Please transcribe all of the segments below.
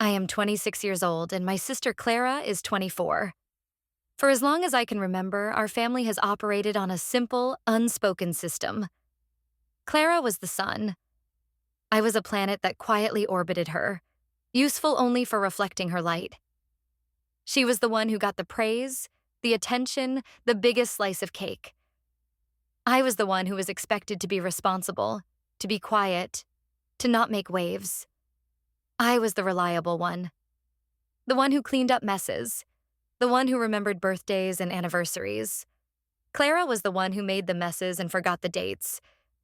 I am 26 years old and my sister Clara is 24. For as long as I can remember, our family has operated on a simple, unspoken system. Clara was the sun. I was a planet that quietly orbited her, useful only for reflecting her light. She was the one who got the praise, the attention, the biggest slice of cake. I was the one who was expected to be responsible, to be quiet, to not make waves. I was the reliable one, the one who cleaned up messes, the one who remembered birthdays and anniversaries. Clara was the one who made the messes and forgot the dates,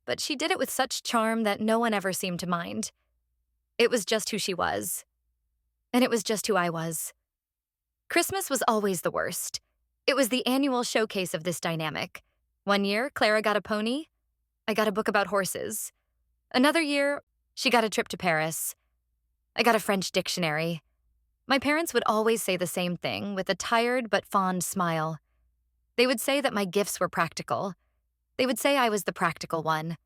but she did it with such charm that no one ever seemed to mind. It was just who she was. And it was just who I was. Christmas was always the worst. It was the annual showcase of this dynamic. One year, Clara got a pony. I got a book about horses. Another year, she got a trip to Paris. I got a French dictionary. My parents would always say the same thing with a tired but fond smile. They would say that my gifts were practical. They would say I was the practical one.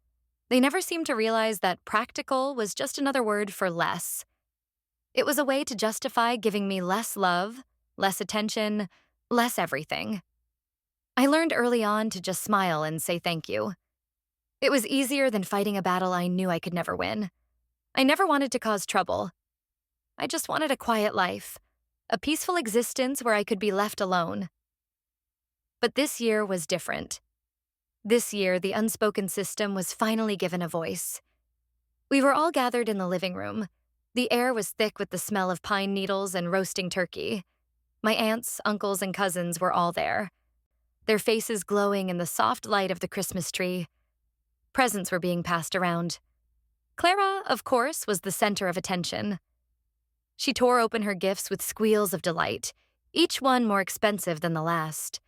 They never seemed to realize that practical was just another word for less. It was a way to justify giving me less love, less attention, less everything. I learned early on to just smile and say thank you. It was easier than fighting a battle I knew I could never win. I never wanted to cause trouble. I just wanted a quiet life, a peaceful existence where I could be left alone. But this year was different. This year, the unspoken system was finally given a voice. We were all gathered in the living room. The air was thick with the smell of pine needles and roasting turkey. My aunts, uncles, and cousins were all there, their faces glowing in the soft light of the Christmas tree. Presents were being passed around. Clara, of course, was the center of attention. She tore open her gifts with squeals of delight, each one more expensive than the last.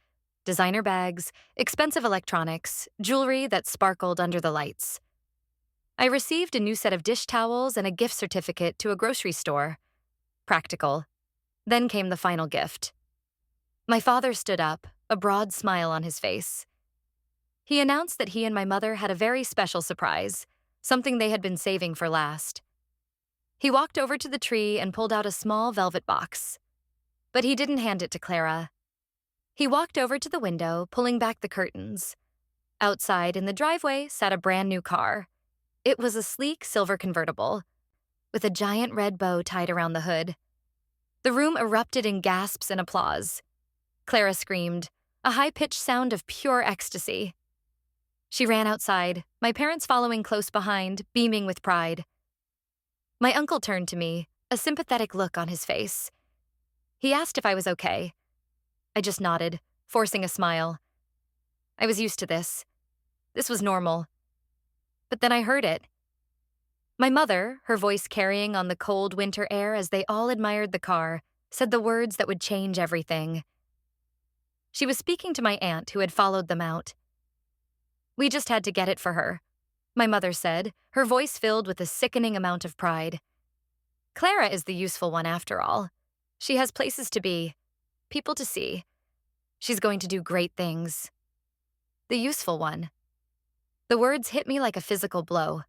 Designer bags, expensive electronics, jewelry that sparkled under the lights. I received a new set of dish towels and a gift certificate to a grocery store. Practical. Then came the final gift. My father stood up, a broad smile on his face. He announced that he and my mother had a very special surprise, something they had been saving for last. He walked over to the tree and pulled out a small velvet box. But he didn't hand it to Clara. He walked over to the window, pulling back the curtains. Outside, in the driveway, sat a brand new car. It was a sleek silver convertible, with a giant red bow tied around the hood. The room erupted in gasps and applause. Clara screamed, a high-pitched sound of pure ecstasy. She ran outside, my parents following close behind, beaming with pride. My uncle turned to me, a sympathetic look on his face. He asked if I was okay. I just nodded, forcing a smile. I was used to this. This was normal. But then I heard it. My mother, her voice carrying on the cold winter air as they all admired the car, said the words that would change everything. She was speaking to my aunt who had followed them out. We just had to get it for her, my mother said, her voice filled with a sickening amount of pride. Clara is the useful one after all. She has places to be, people to see. She's going to do great things. The useful one. The words hit me like a physical blow.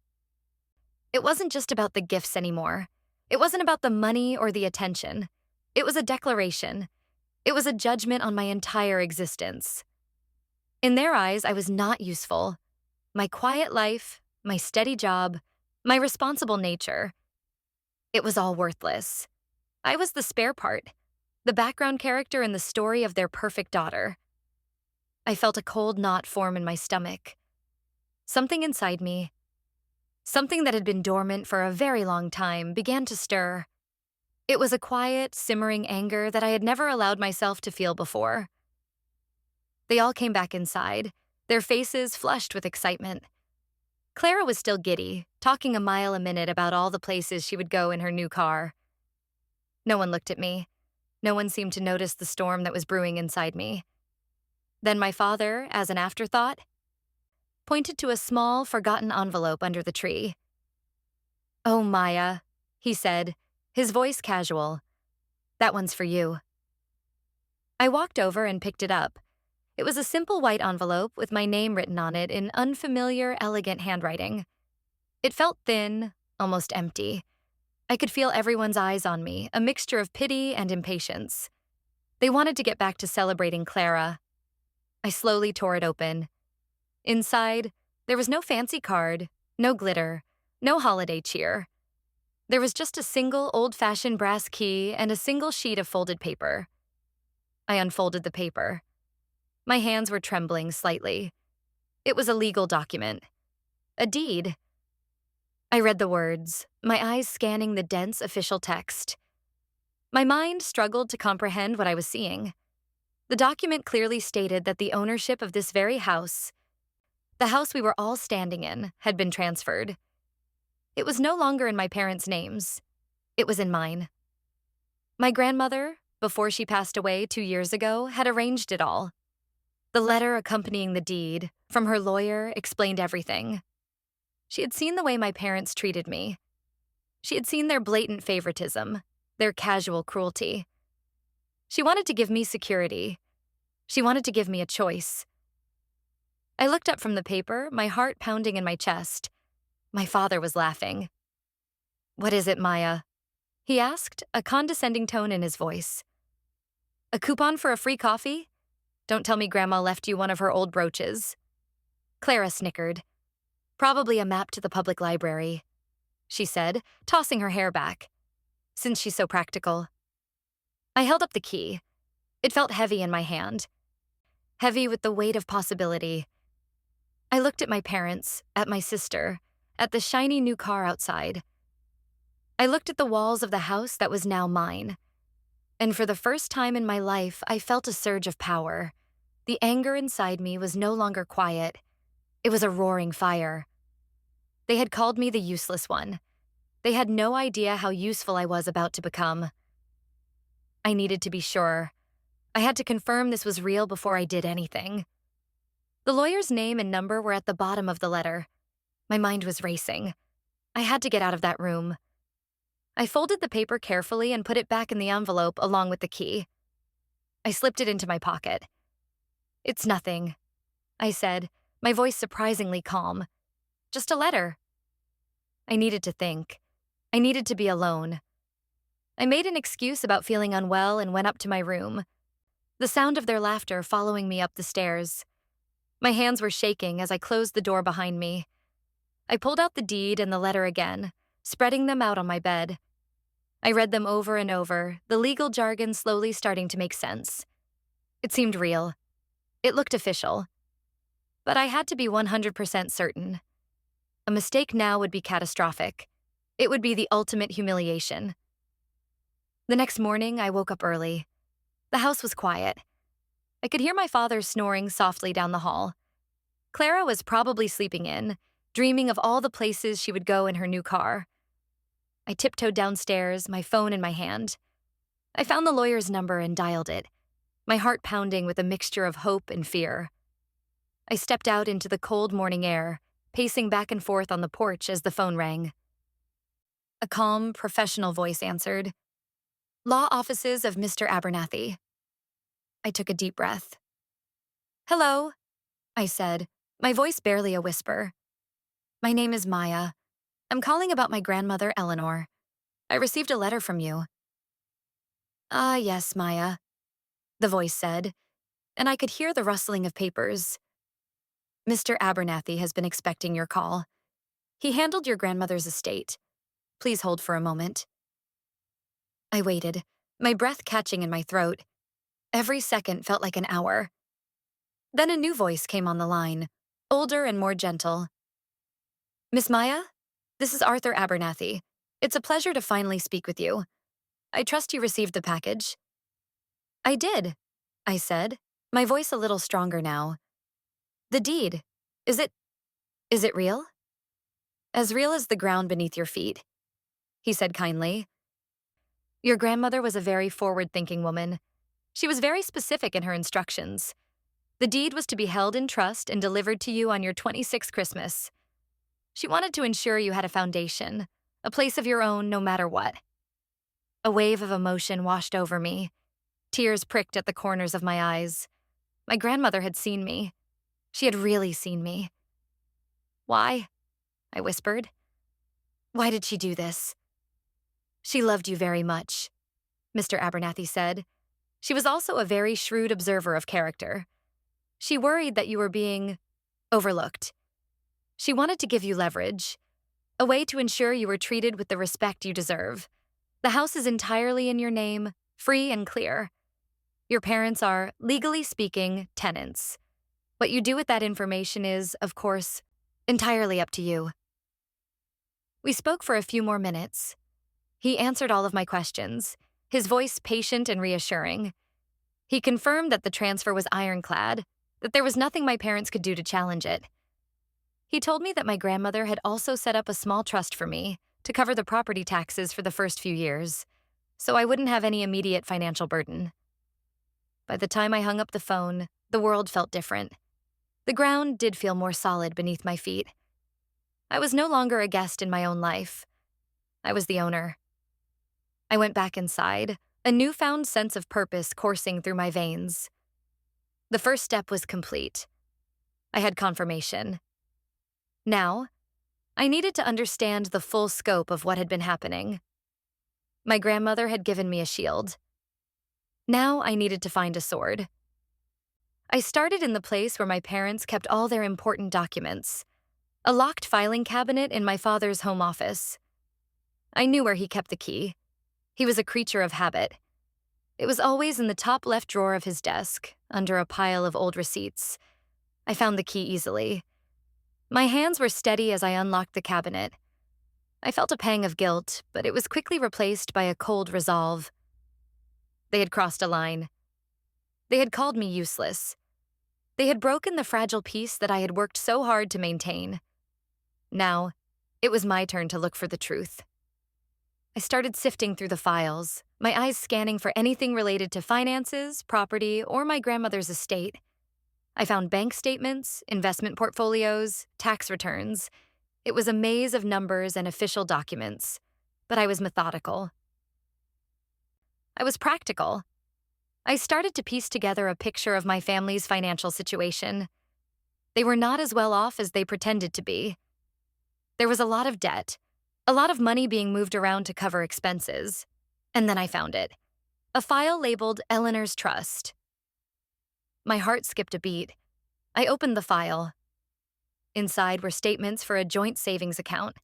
It wasn't just about the gifts anymore. It wasn't about the money or the attention. It was a declaration. It was a judgment on my entire existence. In their eyes, I was not useful. My quiet life, my steady job, my responsible nature. It was all worthless. I was the spare part, the background character in the story of their perfect daughter. I felt a cold knot form in my stomach. Something inside me, something that had been dormant for a very long time, began to stir. It was a quiet, simmering anger that I had never allowed myself to feel before. They all came back inside, their faces flushed with excitement. Clara was still giddy, talking a mile a minute about all the places she would go in her new car. No one looked at me. No one seemed to notice the storm that was brewing inside me. Then my father, as an afterthought, pointed to a small, forgotten envelope under the tree. "Oh, Maya," he said, his voice casual. "That one's for you." I walked over and picked it up. It was a simple white envelope with my name written on it in unfamiliar, elegant handwriting. It felt thin, almost empty. I could feel everyone's eyes on me, a mixture of pity and impatience. They wanted to get back to celebrating Clara. I slowly tore it open. Inside, there was no fancy card, no glitter, no holiday cheer. There was just a single old-fashioned brass key and a single sheet of folded paper. I unfolded the paper. My hands were trembling slightly. It was a legal document. A deed. I read the words, my eyes scanning the dense official text. My mind struggled to comprehend what I was seeing. The document clearly stated that the ownership of this very house, the house we were all standing in, had been transferred. It was no longer in my parents' names. It was in mine. My grandmother, before she passed away 2 years ago, had arranged it all. The letter accompanying the deed, from her lawyer, explained everything. She had seen the way my parents treated me. She had seen their blatant favoritism, their casual cruelty. She wanted to give me security. She wanted to give me a choice. I looked up from the paper, my heart pounding in my chest. My father was laughing. "What is it, Maya?" he asked, a condescending tone in his voice. "A coupon for a free coffee? Don't tell me Grandma left you one of her old brooches." Clara snickered. "Probably a map to the public library," she said, tossing her hair back. "Since she's so practical." I held up the key. It felt heavy in my hand. Heavy with the weight of possibility. I looked at my parents, at my sister, at the shiny new car outside. I looked at the walls of the house that was now mine. And for the first time in my life, I felt a surge of power. The anger inside me was no longer quiet. It was a roaring fire. They had called me the useless one. They had no idea how useful I was about to become. I needed to be sure. I had to confirm this was real before I did anything. The lawyer's name and number were at the bottom of the letter. My mind was racing. I had to get out of that room. I folded the paper carefully and put it back in the envelope along with the key. I slipped it into my pocket. "It's nothing," I said, my voice surprisingly calm. "Just a letter." I needed to think. I needed to be alone. I made an excuse about feeling unwell and went up to my room, the sound of their laughter following me up the stairs. My hands were shaking as I closed the door behind me. I pulled out the deed and the letter again, spreading them out on my bed. I read them over and over, the legal jargon slowly starting to make sense. It seemed real. It looked official. But I had to be 100% certain. A mistake now would be catastrophic. It would be the ultimate humiliation. The next morning, I woke up early. The house was quiet. I could hear my father snoring softly down the hall. Clara was probably sleeping in, dreaming of all the places she would go in her new car. I tiptoed downstairs, my phone in my hand. I found the lawyer's number and dialed it, my heart pounding with a mixture of hope and fear. I stepped out into the cold morning air, pacing back and forth on the porch as the phone rang. A calm, professional voice answered. "Law offices of Mr. Abernathy." I took a deep breath. "Hello," I said, my voice barely a whisper. "My name is Maya. I'm calling about my grandmother, Eleanor. I received a letter from you." "Ah, yes, Maya," the voice said, and I could hear the rustling of papers. "Mr. Abernathy has been expecting your call. He handled your grandmother's estate. Please hold for a moment." I waited, my breath catching in my throat. Every second felt like an hour. Then a new voice came on the line, older and more gentle. "Miss Maya? This is Arthur Abernathy. It's a pleasure to finally speak with you. I trust you received the package." "I did," I said, my voice a little stronger now. "The deed. Is it real?" "As real as the ground beneath your feet," he said kindly. "Your grandmother was a very forward-thinking woman. She was very specific in her instructions. The deed was to be held in trust and delivered to you on your 26th Christmas. She wanted to ensure you had a foundation, a place of your own no matter what." A wave of emotion washed over me. Tears pricked at the corners of my eyes. My grandmother had seen me. She had really seen me. "Why?" I whispered. "Why did she do this?" She loved you very much, Mr. Abernathy said. She was also a very shrewd observer of character. She worried that you were being overlooked. She wanted to give you leverage, a way to ensure you were treated with the respect you deserve. The house is entirely in your name, free and clear. Your parents are, legally speaking, tenants. What you do with that information is, of course, entirely up to you. We spoke for a few more minutes. He answered all of my questions, his voice patient and reassuring. He confirmed that the transfer was ironclad, that there was nothing my parents could do to challenge it. He told me that my grandmother had also set up a small trust for me to cover the property taxes for the first few years, so I wouldn't have any immediate financial burden. By the time I hung up the phone, the world felt different. The ground did feel more solid beneath my feet. I was no longer a guest in my own life. I was the owner. I went back inside, a newfound sense of purpose coursing through my veins. The first step was complete. I had confirmation. Now, I needed to understand the full scope of what had been happening. My grandmother had given me a shield. Now I needed to find a sword. I started in the place where my parents kept all their important documents, a locked filing cabinet in my father's home office. I knew where he kept the key. He was a creature of habit. It was always in the top left drawer of his desk, under a pile of old receipts. I found the key easily. My hands were steady as I unlocked the cabinet. I felt a pang of guilt, but it was quickly replaced by a cold resolve. They had crossed a line. They had called me useless. They had broken the fragile peace that I had worked so hard to maintain. Now, it was my turn to look for the truth. I started sifting through the files, my eyes scanning for anything related to finances, property, or my grandmother's estate. I found bank statements, investment portfolios, tax returns. It was a maze of numbers and official documents, but I was methodical. I was practical. I started to piece together a picture of my family's financial situation. They were not as well off as they pretended to be. There was a lot of debt, a lot of money being moved around to cover expenses. And then I found it. A file labeled Eleanor's Trust. My heart skipped a beat. I opened the file. Inside were statements for a joint savings account.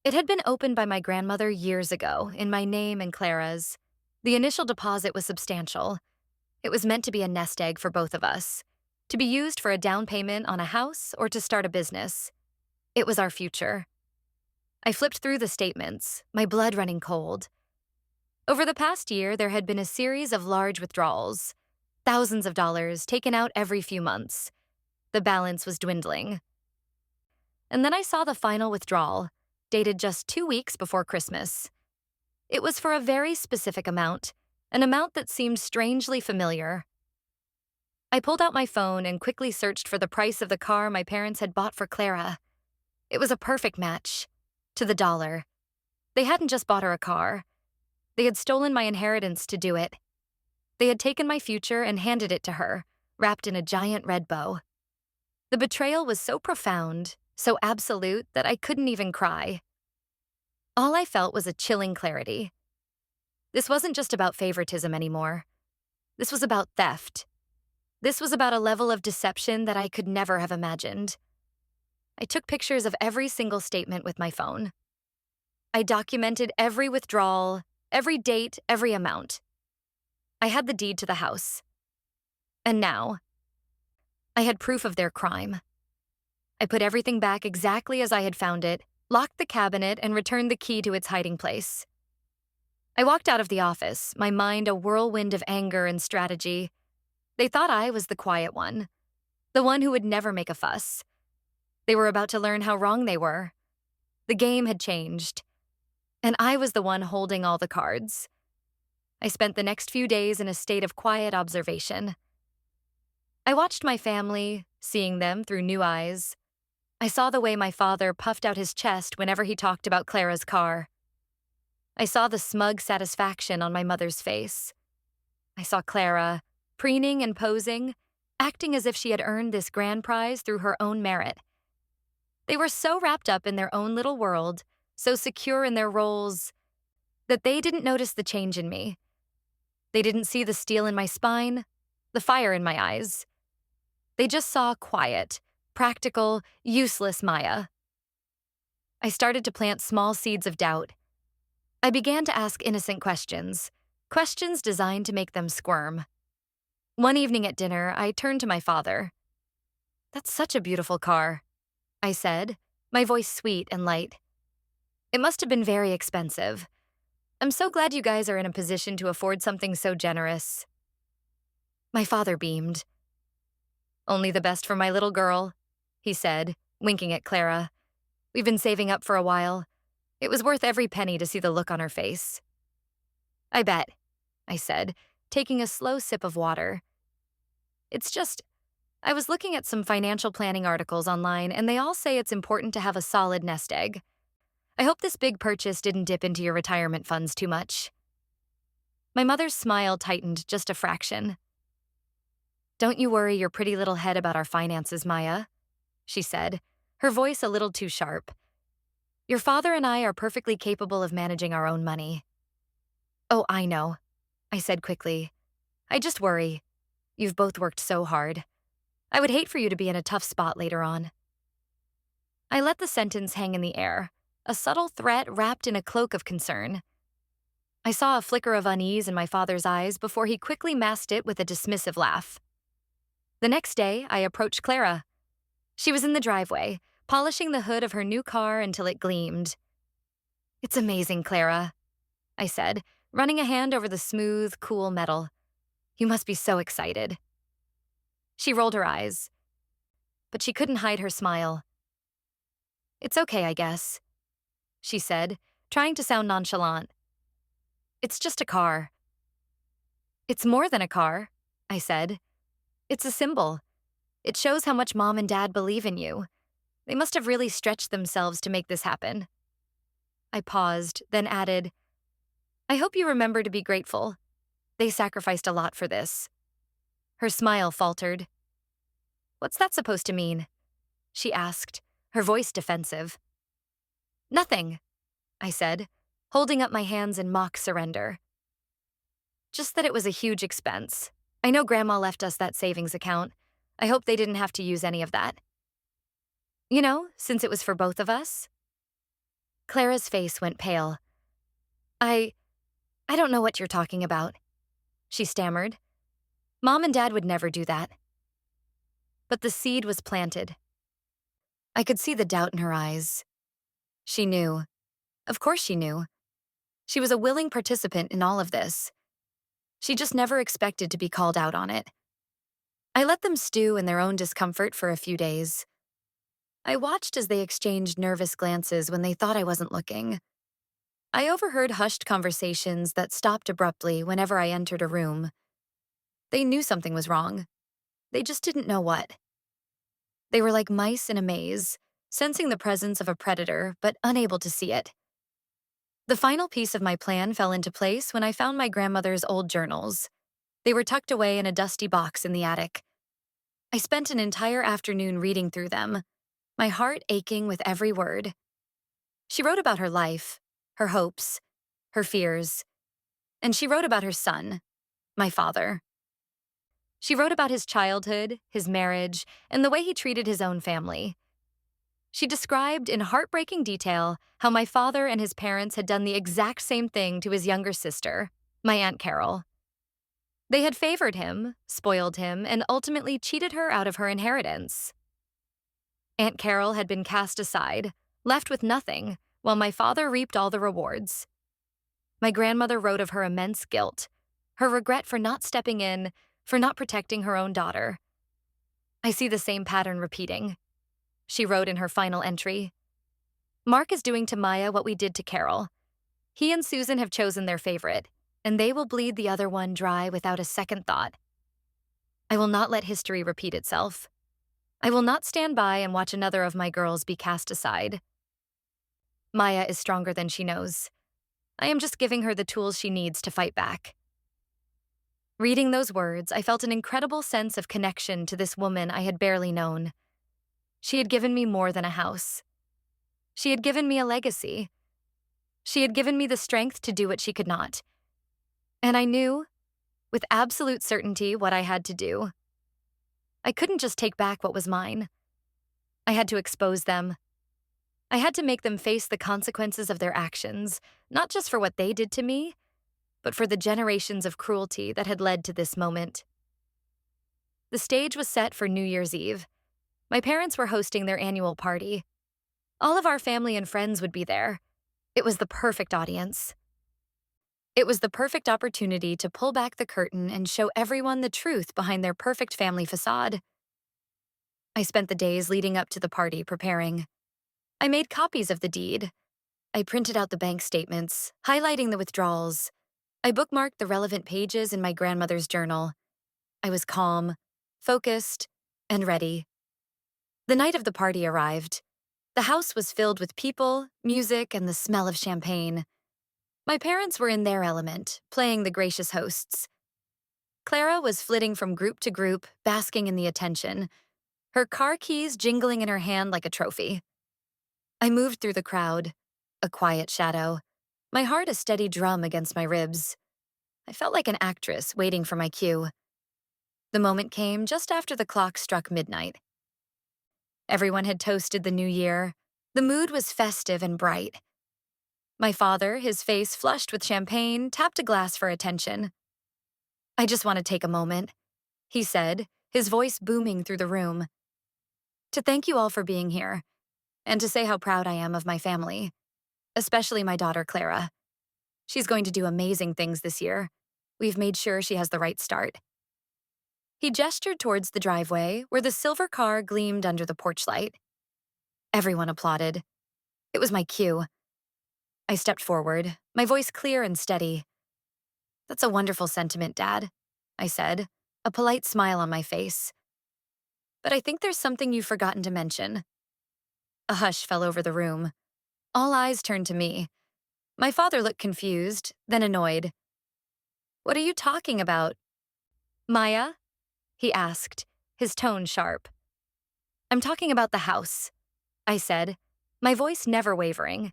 It had been opened by my grandmother years ago, in my name and Clara's. The initial deposit was substantial. It was meant to be a nest egg for both of us, to be used for a down payment on a house or to start a business. It was our future. I flipped through the statements, my blood running cold. Over the past year, there had been a series of large withdrawals, thousands of dollars taken out every few months. The balance was dwindling. And then I saw the final withdrawal, dated just 2 weeks before Christmas. It was for a very specific amount, an amount that seemed strangely familiar. I pulled out my phone and quickly searched for the price of the car my parents had bought for Clara. It was a perfect match, to the dollar. They hadn't just bought her a car. They had stolen my inheritance to do it. They had taken my future and handed it to her, wrapped in a giant red bow. The betrayal was so profound, so absolute, that I couldn't even cry. All I felt was a chilling clarity. This wasn't just about favoritism anymore. This was about theft. This was about a level of deception that I could never have imagined. I took pictures of every single statement with my phone. I documented every withdrawal, every date, every amount. I had the deed to the house. And now, I had proof of their crime. I put everything back exactly as I had found it, locked the cabinet, and returned the key to its hiding place. I walked out of the office, my mind a whirlwind of anger and strategy. They thought I was the quiet one, the one who would never make a fuss. They were about to learn how wrong they were. The game had changed, and I was the one holding all the cards. I spent the next few days in a state of quiet observation. I watched my family, seeing them through new eyes. I saw the way my father puffed out his chest whenever he talked about Clara's car. I saw the smug satisfaction on my mother's face. I saw Clara, preening and posing, acting as if she had earned this grand prize through her own merit. They were so wrapped up in their own little world, so secure in their roles. that they didn't notice the change in me. They didn't see the steel in my spine, the fire in my eyes. They just saw quiet, practical, useless Maya. I started to plant small seeds of doubt. I began to ask innocent questions, questions designed to make them squirm. One evening at dinner, I turned to my father. "That's such a beautiful car," I said, my voice sweet and light. "It must have been very expensive. I'm so glad you guys are in a position to afford something so generous." My father beamed. "Only the best for my little girl," he said, winking at Clara. "We've been saving up for a while. It was worth every penny to see the look on her face." "I bet," I said, taking a slow sip of water. "It's just, I was looking at some financial planning articles online, and they all say it's important to have a solid nest egg. I hope this big purchase didn't dip into your retirement funds too much." My mother's smile tightened just a fraction. "Don't you worry your pretty little head about our finances, Maya," she said, her voice a little too sharp. "Your father and I are perfectly capable of managing our own money." "Oh, I know," I said quickly. "I just worry. You've both worked so hard. I would hate for you to be in a tough spot later on." I let the sentence hang in the air, a subtle threat wrapped in a cloak of concern. I saw a flicker of unease in my father's eyes before he quickly masked it with a dismissive laugh. The next day, I approached Clara. She was in the driveway, polishing the hood of her new car until it gleamed. "It's amazing, Clara," I said, running a hand over the smooth, cool metal. "You must be so excited." She rolled her eyes, but she couldn't hide her smile. "It's okay, I guess," she said, trying to sound nonchalant. "It's just a car." "It's more than a car," I said. "It's a symbol. It shows how much Mom and Dad believe in you. They must have really stretched themselves to make this happen." I paused, then added, "I hope you remember to be grateful. They sacrificed a lot for this." Her smile faltered. "What's that supposed to mean?" she asked, her voice defensive. "Nothing," I said, holding up my hands in mock surrender. "Just that it was a huge expense. I know Grandma left us that savings account. I hope they didn't have to use any of that. You know, since it was for both of us." Clara's face went pale. I don't know what you're talking about," she stammered. "Mom and Dad would never do that." But the seed was planted. I could see the doubt in her eyes. She knew. Of course she knew. She was a willing participant in all of this. She just never expected to be called out on it. I let them stew in their own discomfort for a few days. I watched as they exchanged nervous glances when they thought I wasn't looking. I overheard hushed conversations that stopped abruptly whenever I entered a room. They knew something was wrong. They just didn't know what. They were like mice in a maze, sensing the presence of a predator but unable to see it. The final piece of my plan fell into place when I found my grandmother's old journals. They were tucked away in a dusty box in the attic. I spent an entire afternoon reading through them, my heart aching with every word. She wrote about her life, her hopes, her fears, and she wrote about her son, my father. She wrote about his childhood, his marriage, and the way he treated his own family. She described in heartbreaking detail how my father and his parents had done the exact same thing to his younger sister, my Aunt Carol. They had favored him, spoiled him, and ultimately cheated her out of her inheritance. Aunt Carol had been cast aside, left with nothing, while my father reaped all the rewards. My grandmother wrote of her immense guilt, her regret for not stepping in, for not protecting her own daughter. I see the same pattern repeating. She wrote in her final entry, "Mark is doing to Maya what we did to Carol. He and Susan have chosen their favorite, and they will bleed the other one dry without a second thought. I will not let history repeat itself. I will not stand by and watch another of my girls be cast aside. Maya is stronger than she knows. I am just giving her the tools she needs to fight back." Reading those words, I felt an incredible sense of connection to this woman I had barely known. She had given me more than a house. She had given me a legacy. She had given me the strength to do what she could not. And I knew, with absolute certainty, what I had to do. I couldn't just take back what was mine. I had to expose them. I had to make them face the consequences of their actions, not just for what they did to me, but for the generations of cruelty that had led to this moment. The stage was set for New Year's Eve. My parents were hosting their annual party. All of our family and friends would be there. It was the perfect audience. It was the perfect opportunity to pull back the curtain and show everyone the truth behind their perfect family facade. I spent the days leading up to the party preparing. I made copies of the deed. I printed out the bank statements, highlighting the withdrawals. I bookmarked the relevant pages in my grandmother's journal. I was calm, focused, and ready. The night of the party arrived. The house was filled with people, music, and the smell of champagne. My parents were in their element, playing the gracious hosts. Clara was flitting from group to group, basking in the attention, her car keys jingling in her hand like a trophy. I moved through the crowd, a quiet shadow, my heart a steady drum against my ribs. I felt like an actress waiting for my cue. The moment came just after the clock struck midnight. Everyone had toasted the new year. The mood was festive and bright. My father, his face flushed with champagne, tapped a glass for attention. "I just want to take a moment," he said, his voice booming through the room, "to thank you all for being here, and to say how proud I am of my family, especially my daughter Clara. She's going to do amazing things this year. We've made sure she has the right start." He gestured towards the driveway, where the silver car gleamed under the porch light. Everyone applauded. It was my cue. I stepped forward, my voice clear and steady. "That's a wonderful sentiment, Dad," I said, a polite smile on my face. "But I think there's something you've forgotten to mention." A hush fell over the room. All eyes turned to me. My father looked confused, then annoyed. "What are you talking about, Maya?" he asked, his tone sharp. "I'm talking about the house," I said, my voice never wavering.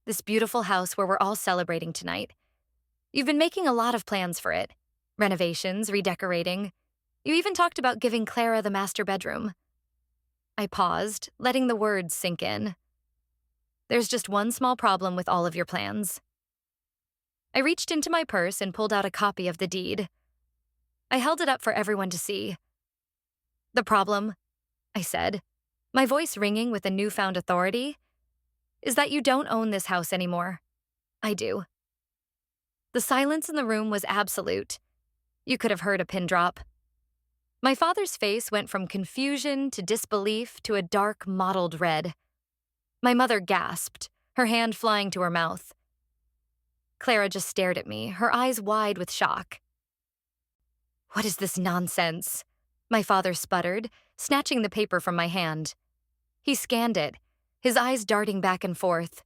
"This beautiful house where we're all celebrating tonight. You've been making a lot of plans for it. Renovations, redecorating. You even talked about giving Clara the master bedroom." I paused, letting the words sink in. "There's just one small problem with all of your plans." I reached into my purse and pulled out a copy of the deed. I held it up for everyone to see. "The problem," I said, my voice ringing with a newfound authority, "is that you don't own this house anymore. I do." The silence in the room was absolute. You could have heard a pin drop. My father's face went from confusion to disbelief to a dark, mottled red. My mother gasped, her hand flying to her mouth. Clara just stared at me, her eyes wide with shock. "What is this nonsense?" my father sputtered, snatching the paper from my hand. He scanned it, his eyes darting back and forth.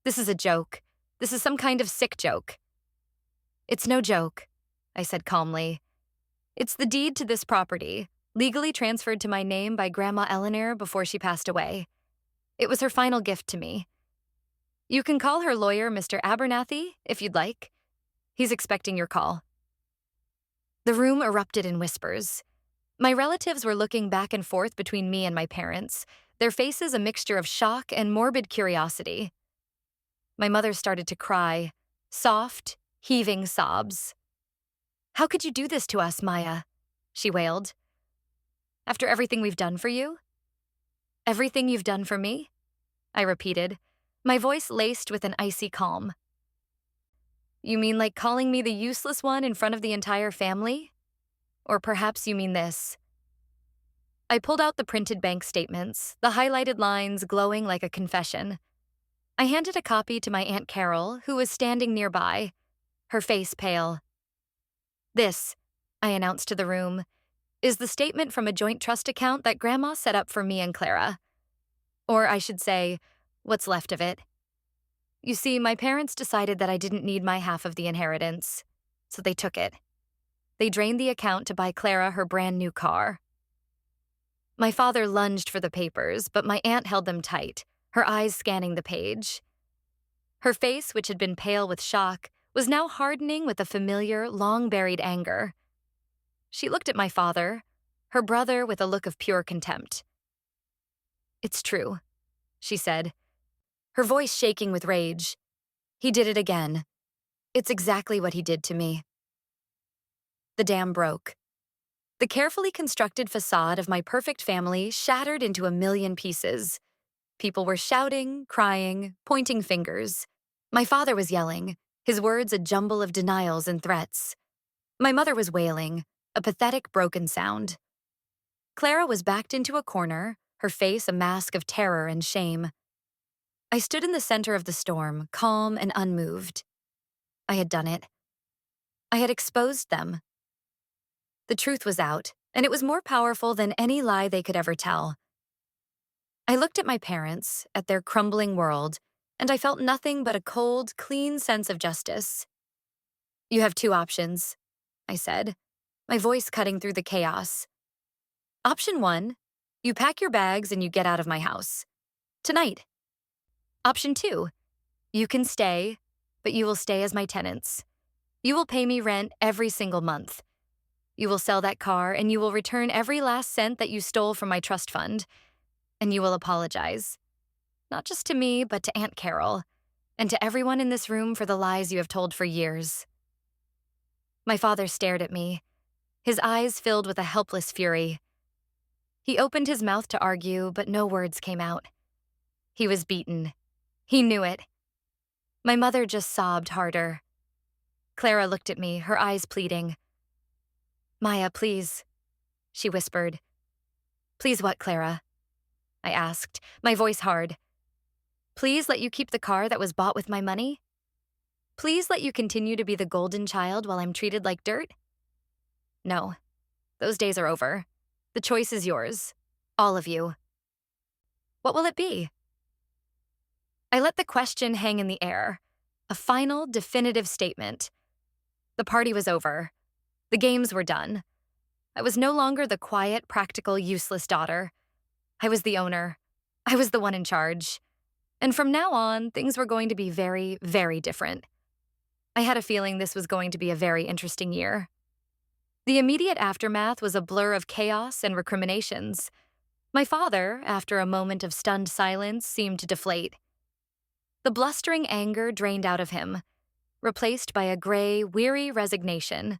"This is a joke. This is some kind of sick joke." "It's no joke," I said calmly. "It's the deed to this property, legally transferred to my name by Grandma Eleanor before she passed away. It was her final gift to me. You can call her lawyer Mr. Abernathy, if you'd like. He's expecting your call." The room erupted in whispers. My relatives were looking back and forth between me and my parents, their faces a mixture of shock and morbid curiosity. My mother started to cry, soft, heaving sobs. "How could you do this to us, Maya?" she wailed. "After everything we've done for you?" "Everything you've done for me?" I repeated, my voice laced with an icy calm. "You mean like calling me the useless one in front of the entire family? Or perhaps you mean this." I pulled out the printed bank statements, the highlighted lines glowing like a confession. I handed a copy to my Aunt Carol, who was standing nearby, her face pale. "This," I announced to the room, "is the statement from a joint trust account that Grandma set up for me and Clara. Or I should say, what's left of it. You see, my parents decided that I didn't need my half of the inheritance, so they took it. They drained the account to buy Clara her brand new car." My father lunged for the papers, but my aunt held them tight, her eyes scanning the page. Her face, which had been pale with shock, was now hardening with a familiar, long-buried anger. She looked at my father, her brother with a look of pure contempt. "It's true," she said, her voice shaking with rage. "He did it again. It's exactly what he did to me." The dam broke. The carefully constructed facade of my perfect family shattered into a million pieces. People were shouting, crying, pointing fingers. My father was yelling, his words a jumble of denials and threats. My mother was wailing, a pathetic broken sound. Clara was backed into a corner, her face a mask of terror and shame. I stood in the center of the storm, calm and unmoved. I had done it. I had exposed them. The truth was out, and it was more powerful than any lie they could ever tell. I looked at my parents, at their crumbling world, and I felt nothing but a cold, clean sense of justice. "You have two options," I said, my voice cutting through the chaos. "Option 1, you pack your bags and you get out of my house. Tonight. Option 2, you can stay, but you will stay as my tenants. You will pay me rent every single month. You will sell that car and you will return every last cent that you stole from my trust fund. And you will apologize. Not just to me, but to Aunt Carol, and to everyone in this room for the lies you have told for years." My father stared at me, his eyes filled with a helpless fury. He opened his mouth to argue, but no words came out. He was beaten. He knew it. My mother just sobbed harder. Clara looked at me, her eyes pleading. "Maya, please," she whispered. "Please what, Clara?" I asked, my voice hard. "Please let you keep the car that was bought with my money? Please let you continue to be the golden child while I'm treated like dirt?" "No, those days are over. The choice is yours. All of you." "What will it be?" I let the question hang in the air, a final, definitive statement. The party was over. The games were done. I was no longer the quiet, practical, useless daughter. I was the owner. I was the one in charge. And from now on, things were going to be very, very different. I had a feeling this was going to be a very interesting year. The immediate aftermath was a blur of chaos and recriminations. My father, after a moment of stunned silence, seemed to deflate. The blustering anger drained out of him, replaced by a gray, weary resignation.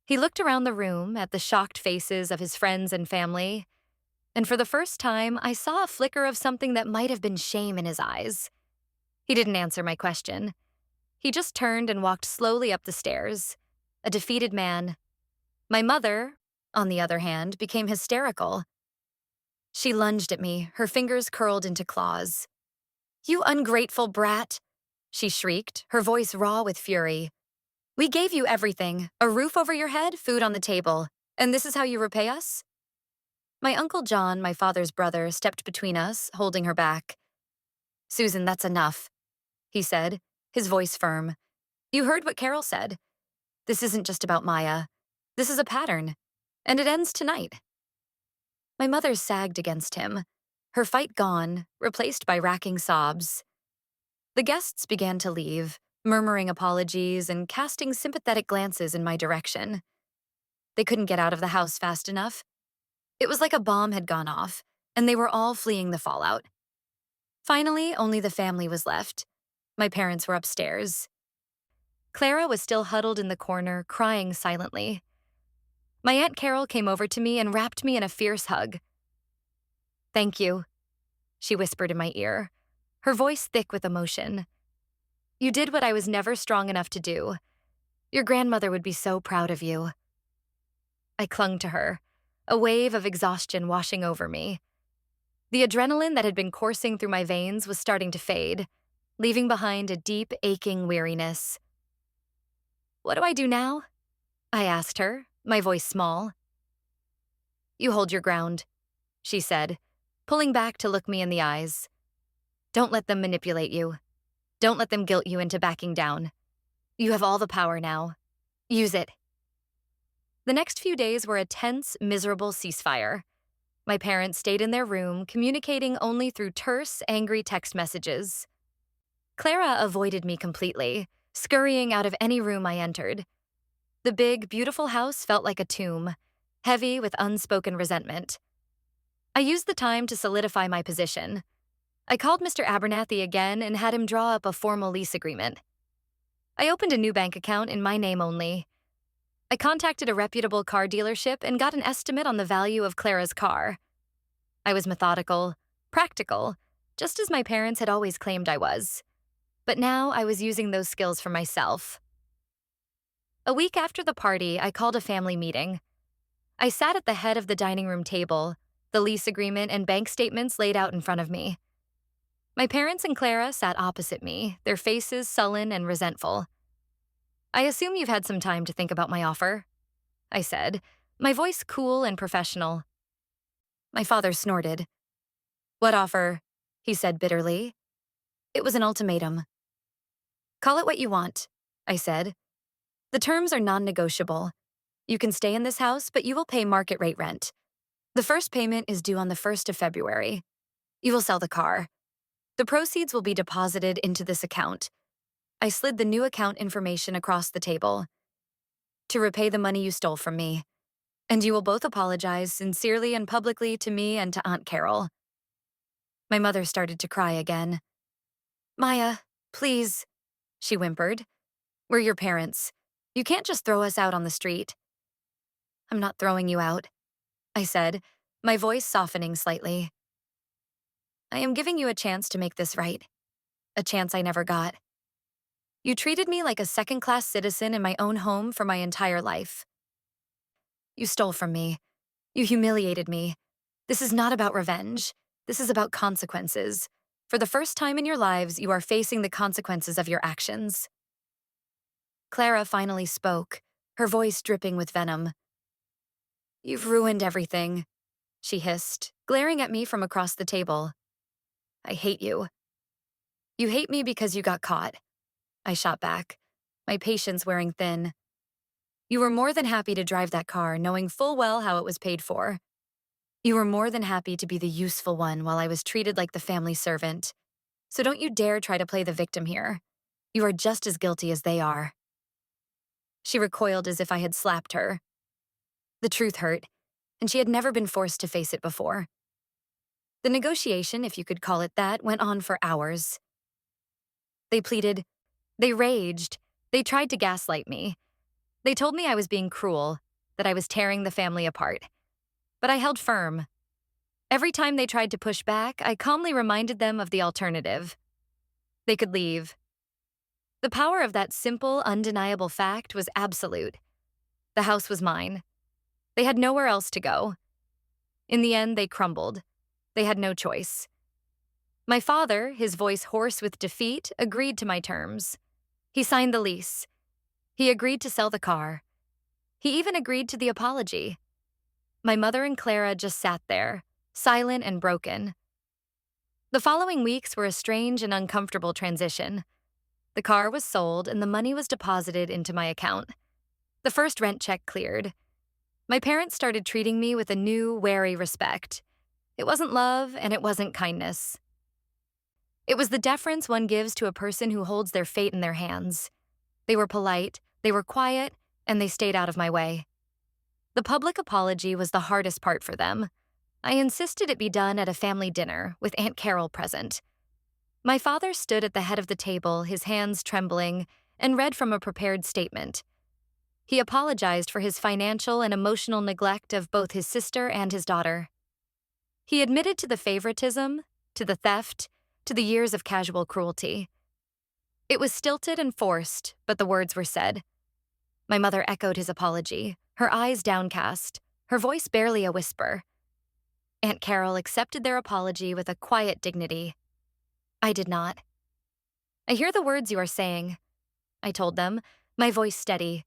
He looked around the room at the shocked faces of his friends and family, and for the first time, I saw a flicker of something that might have been shame in his eyes. He didn't answer my question. He just turned and walked slowly up the stairs, a defeated man. My mother, on the other hand, became hysterical. She lunged at me, her fingers curled into claws. "You ungrateful brat!" she shrieked, her voice raw with fury. "We gave you everything, a roof over your head, food on the table, and this is how you repay us?" My Uncle John, my father's brother, stepped between us, holding her back. "Susan, that's enough," he said, his voice firm. "You heard what Carol said. This isn't just about Maya. This is a pattern, and it ends tonight." My mother sagged against him, her fight gone, replaced by racking sobs. The guests began to leave, murmuring apologies and casting sympathetic glances in my direction. They couldn't get out of the house fast enough. It was like a bomb had gone off, and they were all fleeing the fallout. Finally, only the family was left. My parents were upstairs. Clara was still huddled in the corner, crying silently. My Aunt Carol came over to me and wrapped me in a fierce hug. "Thank you," she whispered in my ear, her voice thick with emotion. "You did what I was never strong enough to do. Your grandmother would be so proud of you." I clung to her, a wave of exhaustion washing over me. The adrenaline that had been coursing through my veins was starting to fade, leaving behind a deep, aching weariness. "What do I do now?" I asked her, my voice small. "You hold your ground," she said, pulling back to look me in the eyes. "Don't let them manipulate you. Don't let them guilt you into backing down. You have all the power now. Use it." The next few days were a tense, miserable ceasefire. My parents stayed in their room, communicating only through terse, angry text messages. Clara avoided me completely, scurrying out of any room I entered. The big, beautiful house felt like a tomb, heavy with unspoken resentment. I used the time to solidify my position. I called Mr. Abernathy again and had him draw up a formal lease agreement. I opened a new bank account in my name only. I contacted a reputable car dealership and got an estimate on the value of Clara's car. I was methodical, practical, just as my parents had always claimed I was. But now I was using those skills for myself. A week after the party, I called a family meeting. I sat at the head of the dining room table, the lease agreement and bank statements laid out in front of me. My parents and Clara sat opposite me, their faces sullen and resentful. "I assume you've had some time to think about my offer," I said, my voice cool and professional. My father snorted. "What offer?" he said bitterly. "It was an ultimatum." "Call it what you want," I said. "The terms are non-negotiable. You can stay in this house, but you will pay market rate rent. The first payment is due on the 1st of February. You will sell the car. The proceeds will be deposited into this account." I slid the new account information across the table. "To repay the money you stole from me. And you will both apologize sincerely and publicly to me and to Aunt Carol." My mother started to cry again. "Maya, please," she whimpered. "We're your parents. You can't just throw us out on the street." "I'm not throwing you out," I said, my voice softening slightly. "I am giving you a chance to make this right. A chance I never got. You treated me like a second-class citizen in my own home for my entire life. You stole from me. You humiliated me. This is not about revenge. This is about consequences. For the first time in your lives, you are facing the consequences of your actions." Clara finally spoke, her voice dripping with venom. "You've ruined everything," she hissed, glaring at me from across the table. "I hate you." "You hate me because you got caught," I shot back, my patience wearing thin. "You were more than happy to drive that car, knowing full well how it was paid for. You were more than happy to be the useful one while I was treated like the family servant. So don't you dare try to play the victim here. You are just as guilty as they are." She recoiled as if I had slapped her. The truth hurt, and she had never been forced to face it before. The negotiation, if you could call it that, went on for hours. They pleaded. They raged. They tried to gaslight me. They told me I was being cruel, that I was tearing the family apart. But I held firm. Every time they tried to push back, I calmly reminded them of the alternative. They could leave. The power of that simple, undeniable fact was absolute. The house was mine. They had nowhere else to go. In the end, they crumbled. They had no choice. My father, his voice hoarse with defeat, agreed to my terms. He signed the lease. He agreed to sell the car. He even agreed to the apology. My mother and Clara just sat there, silent and broken. The following weeks were a strange and uncomfortable transition. The car was sold and the money was deposited into my account. The first rent check cleared. My parents started treating me with a new, wary respect. It wasn't love and it wasn't kindness. It was the deference one gives to a person who holds their fate in their hands. They were polite, they were quiet, and they stayed out of my way. The public apology was the hardest part for them. I insisted it be done at a family dinner, with Aunt Carol present. My father stood at the head of the table, his hands trembling, and read from a prepared statement. He apologized for his financial and emotional neglect of both his sister and his daughter. He admitted to the favoritism, to the theft, to the years of casual cruelty. It was stilted and forced, but the words were said. My mother echoed his apology, her eyes downcast, her voice barely a whisper. Aunt Carol accepted their apology with a quiet dignity. I did not. "I hear the words you are saying," I told them, my voice steady.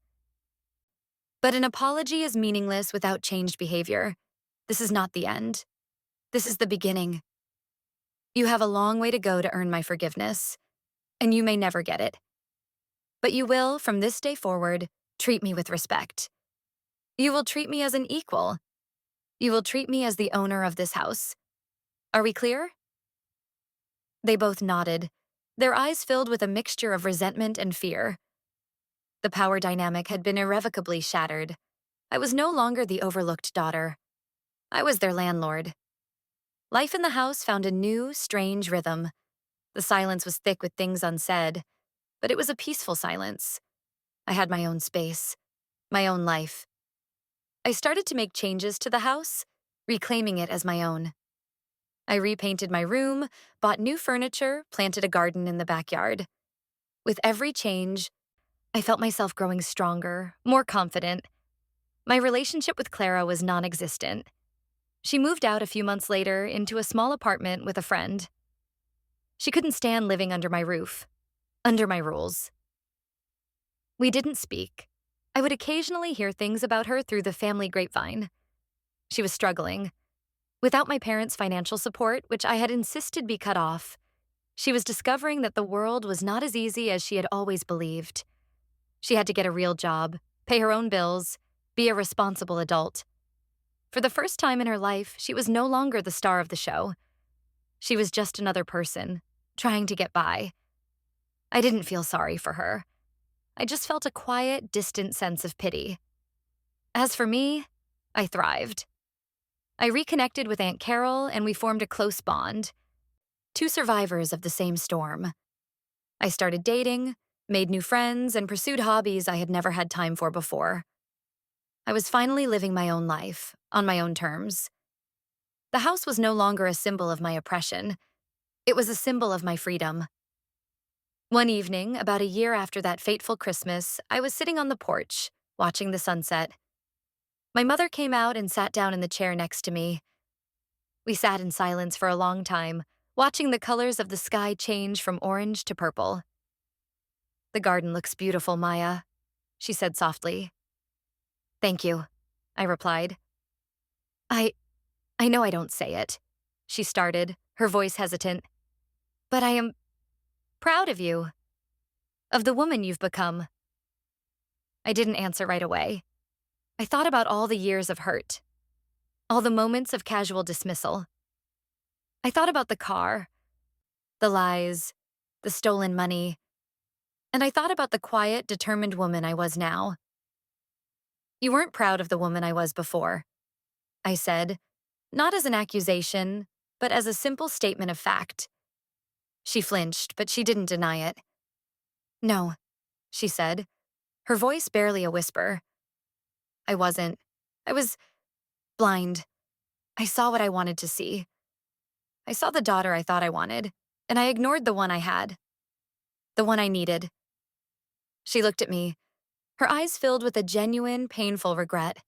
"But an apology is meaningless without changed behavior. This is not the end. This is the beginning. You have a long way to go to earn my forgiveness, and you may never get it. But you will, from this day forward, treat me with respect. You will treat me as an equal. You will treat me as the owner of this house. Are we clear?" They both nodded. their eyes filled with a mixture of resentment and fear. The power dynamic had been irrevocably shattered. I was no longer the overlooked daughter. I was their landlord. Life in the house found a new, strange rhythm. The silence was thick with things unsaid, but it was a peaceful silence. I had my own space, my own life. I started to make changes to the house, reclaiming it as my own. I repainted my room, bought new furniture, planted a garden in the backyard. With every change, I felt myself growing stronger, more confident. My relationship with Clara was non-existent. She moved out a few months later into a small apartment with a friend. She couldn't stand living under my roof, under my rules. We didn't speak. I would occasionally hear things about her through the family grapevine. She was struggling. Without my parents' financial support, which I had insisted be cut off, she was discovering that the world was not as easy as she had always believed. She had to get a real job, pay her own bills, be a responsible adult. For the first time in her life, she was no longer the star of the show. She was just another person, trying to get by. I didn't feel sorry for her. I just felt a quiet, distant sense of pity. As for me, I thrived. I reconnected with Aunt Carol and we formed a close bond. Two survivors of the same storm. I started dating, made new friends, and pursued hobbies I had never had time for before. I was finally living my own life, on my own terms. The house was no longer a symbol of my oppression. It was a symbol of my freedom. One evening, about a year after that fateful Christmas, I was sitting on the porch, watching the sunset. My mother came out and sat down in the chair next to me. We sat in silence for a long time, watching the colors of the sky change from orange to purple. "The garden looks beautiful, Maya," she said softly. "Thank you," I replied. I know I don't say it," she started, her voice hesitant. "But I am proud of you, of the woman you've become." I didn't answer right away. I thought about all the years of hurt, all the moments of casual dismissal. I thought about the car, the lies, the stolen money, and I thought about the quiet, determined woman I was now. "You weren't proud of the woman I was before," I said, not as an accusation, but as a simple statement of fact. She flinched, but she didn't deny it. "No," she said, her voice barely a whisper. "I wasn't. I was blind. I saw what I wanted to see. I saw the daughter I thought I wanted, and I ignored the one I had, the one I needed." She looked at me, her eyes filled with a genuine, painful regret.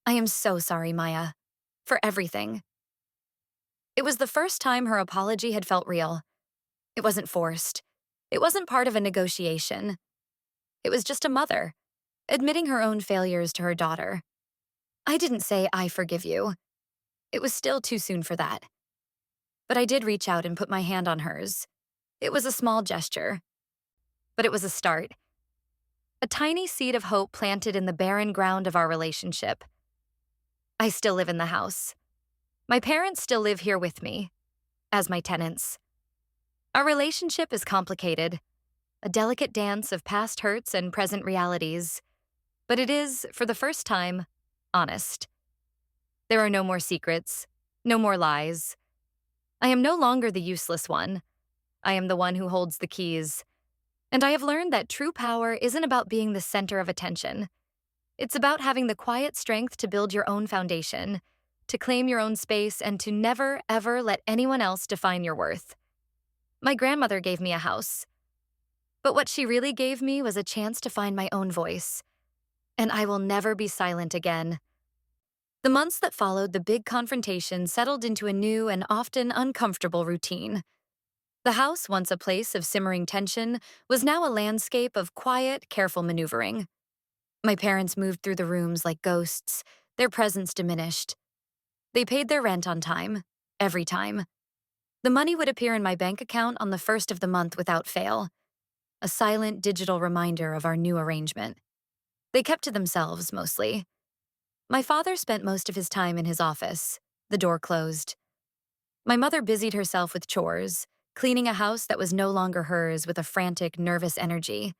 "I am so sorry, Maya, for everything." It was the first time her apology had felt real. It wasn't forced. It wasn't part of a negotiation. It was just a mother, admitting her own failures to her daughter. I didn't say, "I forgive you." It was still too soon for that. But I did reach out and put my hand on hers. It was a small gesture, but it was a start. A tiny seed of hope planted in the barren ground of our relationship. I still live in the house. My parents still live here with me, as my tenants. Our relationship is complicated, a delicate dance of past hurts and present realities, but it is, for the first time, honest. There are no more secrets, no more lies. I am no longer the useless one. I am the one who holds the keys. And I have learned that true power isn't about being the center of attention. It's about having the quiet strength to build your own foundation, to claim your own space, and to never, ever let anyone else define your worth. My grandmother gave me a house, but what she really gave me was a chance to find my own voice. And I will never be silent again. The months that followed the big confrontation settled into a new and often uncomfortable routine. The house, once a place of simmering tension, was now a landscape of quiet, careful maneuvering. My parents moved through the rooms like ghosts, their presence diminished. They paid their rent on time, every time. The money would appear in my bank account on the first of the month without fail, a silent digital reminder of our new arrangement. They kept to themselves, mostly. My father spent most of his time in his office, the door closed. My mother busied herself with chores, cleaning a house that was no longer hers with a frantic, nervous energy.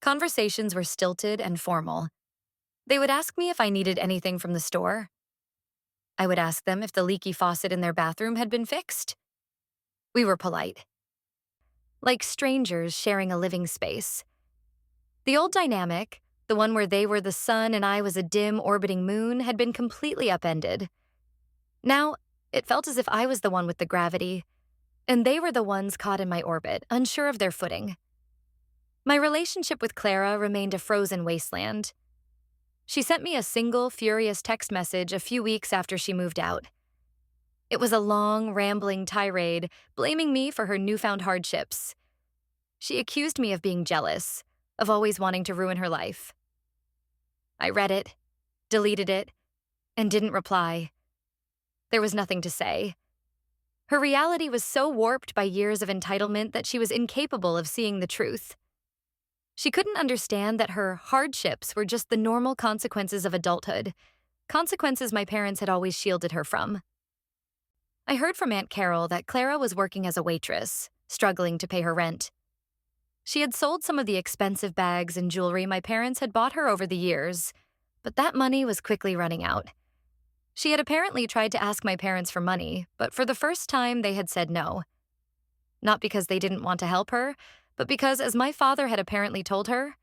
Conversations were stilted and formal. They would ask me if I needed anything from the store. I would ask them if the leaky faucet in their bathroom had been fixed. We were polite, like strangers sharing a living space. The old dynamic, the one where they were the sun and I was a dim, orbiting moon, had been completely upended. Now, it felt as if I was the one with the gravity, and they were the ones caught in my orbit, unsure of their footing. My relationship with Clara remained a frozen wasteland. She sent me a single, furious text message a few weeks after she moved out. It was a long, rambling tirade, blaming me for her newfound hardships. She accused me of being jealous, of always wanting to ruin her life. I read it, deleted it, and didn't reply. There was nothing to say. Her reality was so warped by years of entitlement that she was incapable of seeing the truth. She couldn't understand that her hardships were just the normal consequences of adulthood, consequences my parents had always shielded her from. I heard from Aunt Carol that Clara was working as a waitress, struggling to pay her rent. She had sold some of the expensive bags and jewelry my parents had bought her over the years, but that money was quickly running out. She had apparently tried to ask my parents for money, but for the first time they had said no. Not because they didn't want to help her, but because, as my father had apparently told her,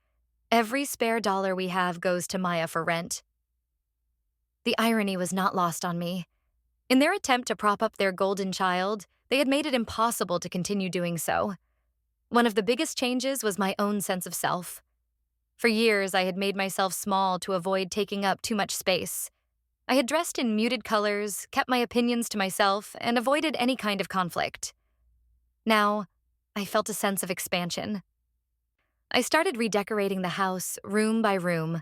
every spare dollar we have goes to Maya for rent. The irony was not lost on me. In their attempt to prop up their golden child, they had made it impossible to continue doing so. One of the biggest changes was my own sense of self. For years, I had made myself small to avoid taking up too much space. I had dressed in muted colors, kept my opinions to myself, and avoided any kind of conflict. Now, I felt a sense of expansion. I started redecorating the house room by room.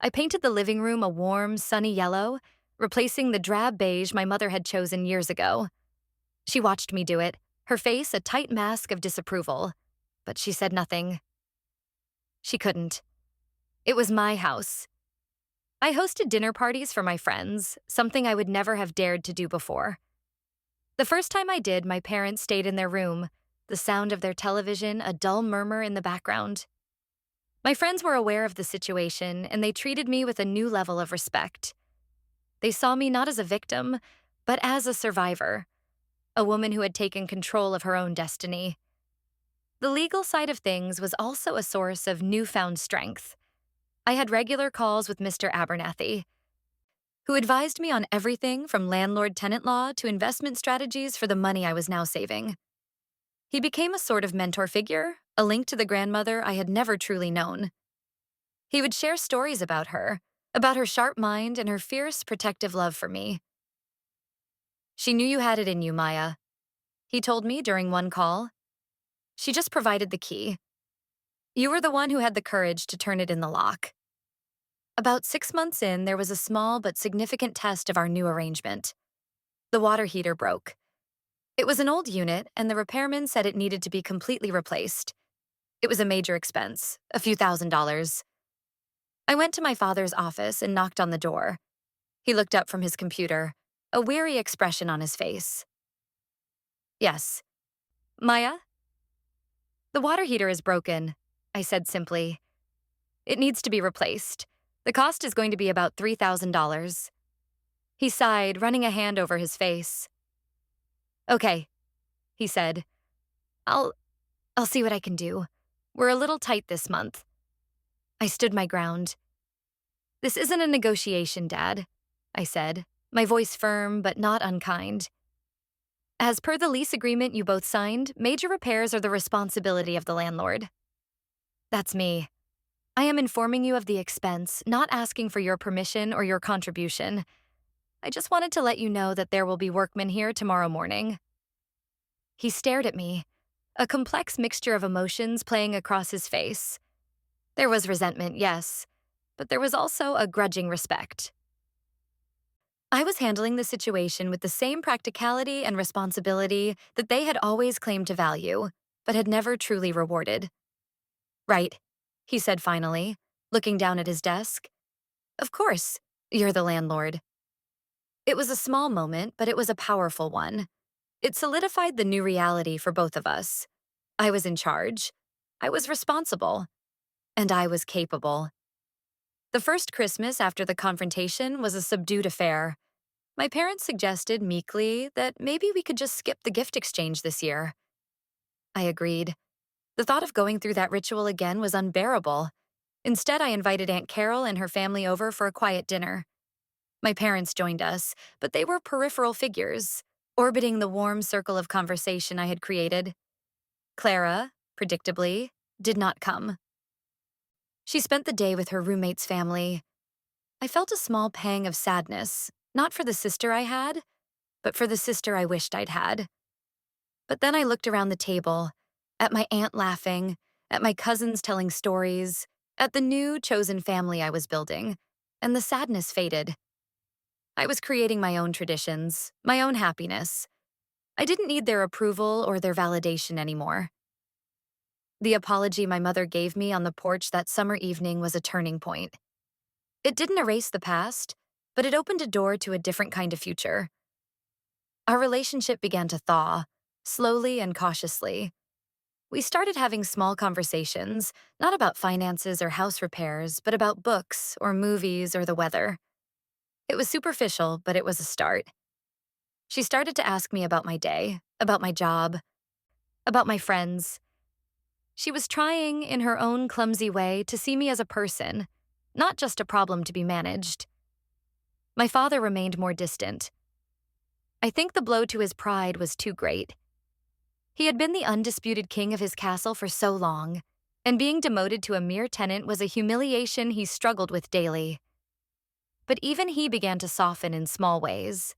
I painted the living room a warm, sunny yellow, replacing the drab beige my mother had chosen years ago. She watched me do it, her face a tight mask of disapproval, but she said nothing. She couldn't. It was my house. I hosted dinner parties for my friends, something I would never have dared to do before. The first time I did, my parents stayed in their room, the sound of their television a dull murmur in the background. My friends were aware of the situation, and they treated me with a new level of respect. They saw me not as a victim, but as a survivor, a woman who had taken control of her own destiny. The legal side of things was also a source of newfound strength. I had regular calls with Mr. Abernathy, who advised me on everything from landlord-tenant law to investment strategies for the money I was now saving. He became a sort of mentor figure, a link to the grandmother I had never truly known. He would share stories about her sharp mind and her fierce, protective love for me. "She knew you had it in you, Maya," he told me during one call. "She just provided the key. You were the one who had the courage to turn it in the lock." About 6 months in, there was a small but significant test of our new arrangement. The water heater broke. It was an old unit, and the repairman said it needed to be completely replaced. It was a major expense, a few $1,000s. I went to my father's office and knocked on the door. He looked up from his computer, a weary expression on his face. "Yes. Maya?" "The water heater is broken," I said simply. "It needs to be replaced. The cost is going to be about $3,000. He sighed, running a hand over his face. "Okay," he said. I'll see what I can do. We're a little tight this month." I stood my ground. "This isn't a negotiation, Dad," I said, my voice firm but not unkind. "As per the lease agreement you both signed, major repairs are the responsibility of the landlord." "That's me. I am informing you of the expense, not asking for your permission or your contribution. I just wanted to let you know that there will be workmen here tomorrow morning." He stared at me, a complex mixture of emotions playing across his face. There was resentment, yes, but there was also a grudging respect. I was handling the situation with the same practicality and responsibility that they had always claimed to value, but had never truly rewarded. "Right," he said finally, looking down at his desk. "Of course, you're the landlord." It was a small moment, but it was a powerful one. It solidified the new reality for both of us. I was in charge, I was responsible, and I was capable. The first Christmas after the confrontation was a subdued affair. My parents suggested meekly that maybe we could just skip the gift exchange this year. I agreed. The thought of going through that ritual again was unbearable. Instead, I invited Aunt Carol and her family over for a quiet dinner. My parents joined us, but they were peripheral figures, orbiting the warm circle of conversation I had created. Clara, predictably, did not come. She spent the day with her roommate's family. I felt a small pang of sadness, not for the sister I had, but for the sister I wished I'd had. But then I looked around the table, at my aunt laughing, at my cousins telling stories, at the new chosen family I was building, and the sadness faded. I was creating my own traditions, my own happiness. I didn't need their approval or their validation anymore. The apology my mother gave me on the porch that summer evening was a turning point. It didn't erase the past, but it opened a door to a different kind of future. Our relationship began to thaw, slowly and cautiously. We started having small conversations, not about finances or house repairs, but about books or movies or the weather. It was superficial, but it was a start. She started to ask me about my day, about my job, about my friends. She was trying, in her own clumsy way, to see me as a person, not just a problem to be managed. My father remained more distant. I think the blow to his pride was too great. He had been the undisputed king of his castle for so long, and being demoted to a mere tenant was a humiliation he struggled with daily. But even he began to soften in small ways.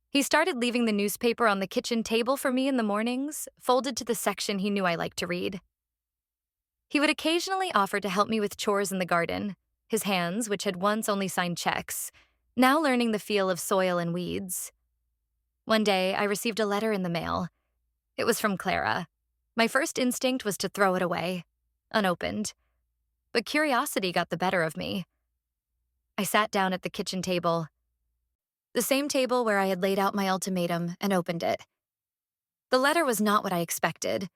He started leaving the newspaper on the kitchen table for me in the mornings, folded to the section he knew I liked to read. He would occasionally offer to help me with chores in the garden, his hands, which had once only signed checks, now learning the feel of soil and weeds. One day, I received a letter in the mail. It was from Clara. My first instinct was to throw it away, unopened. But curiosity got the better of me. I sat down at the kitchen table, the same table where I had laid out my ultimatum, and opened it. The letter was not what I expected.